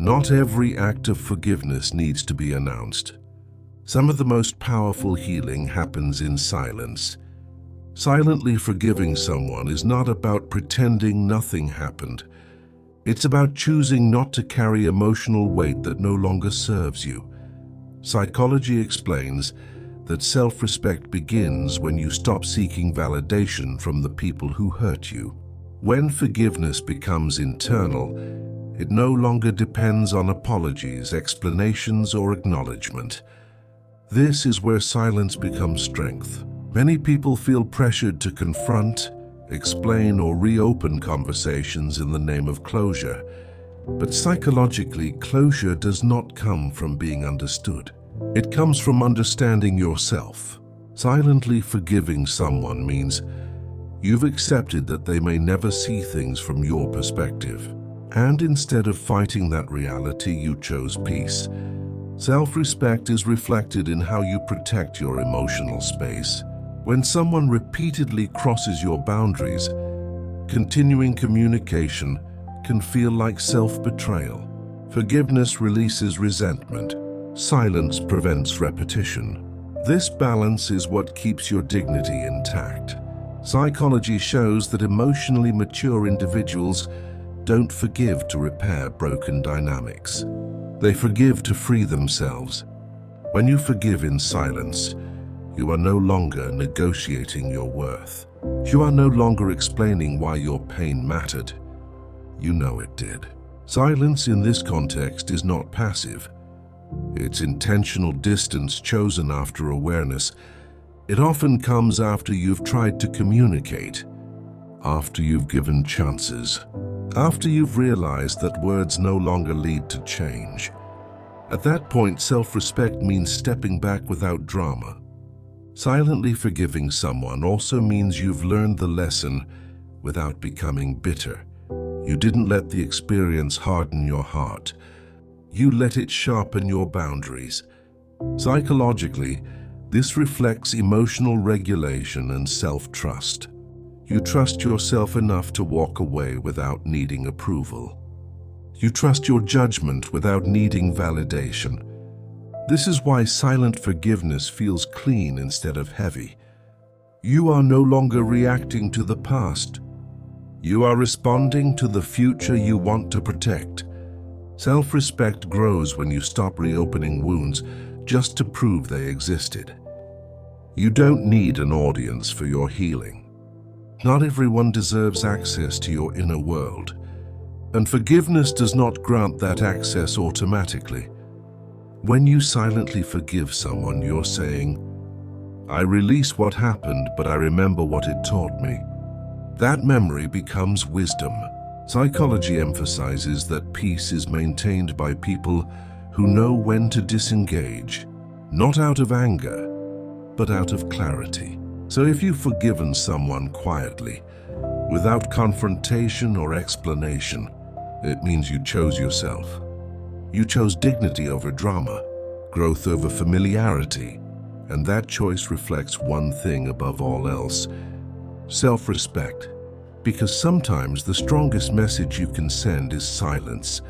Not every act of forgiveness needs to be announced. Some of the most powerful healing happens in silence. Silently forgiving someone is not about pretending nothing happened. It's about choosing not to carry emotional weight that no longer serves you. Psychology explains that self-respect begins when you stop seeking validation from the people who hurt you. When forgiveness becomes internal, it no longer depends on apologies, explanations, or acknowledgement. This is where silence becomes strength. Many people feel pressured to confront, explain, or reopen conversations in the name of closure. But psychologically, closure does not come from being understood. It comes from understanding yourself. Silently forgiving someone means you've accepted that they may never see things from your perspective. And instead of fighting that reality, you chose peace. Self-respect is reflected in how you protect your emotional space. When someone repeatedly crosses your boundaries, continuing communication can feel like self-betrayal. Forgiveness releases resentment. Silence prevents repetition. This balance is what keeps your dignity intact. Psychology shows that emotionally mature individuals don't forgive to repair broken dynamics. They forgive to free themselves. When you forgive in silence, you are no longer negotiating your worth. You are no longer explaining why your pain mattered. You know it did. Silence in this context is not passive. It's intentional distance chosen after awareness. It often comes after you've tried to communicate, after you've given chances, after you've realized that words no longer lead to change. At that point, self-respect means stepping back without drama. Silently forgiving someone also means you've learned the lesson without becoming bitter. You didn't let the experience harden your heart. You let it sharpen your boundaries. Psychologically, this reflects emotional regulation and self-trust. You trust yourself enough to walk away without needing approval. You trust your judgment without needing validation. This is why silent forgiveness feels clean instead of heavy. You are no longer reacting to the past. You are responding to the future you want to protect. Self-respect grows when you stop reopening wounds just to prove they existed. You don't need an audience for your healing. Not everyone deserves access to your inner world, and forgiveness does not grant that access automatically. When you silently forgive someone, you're saying, "I release what happened, but I remember what it taught me." That memory becomes wisdom. Psychology emphasizes that peace is maintained by people who know when to disengage, not out of anger, but out of clarity. So if you've forgiven someone quietly, without confrontation or explanation, it means you chose yourself. You chose dignity over drama, growth over familiarity, and that choice reflects one thing above all else: self-respect. Because sometimes the strongest message you can send is silence.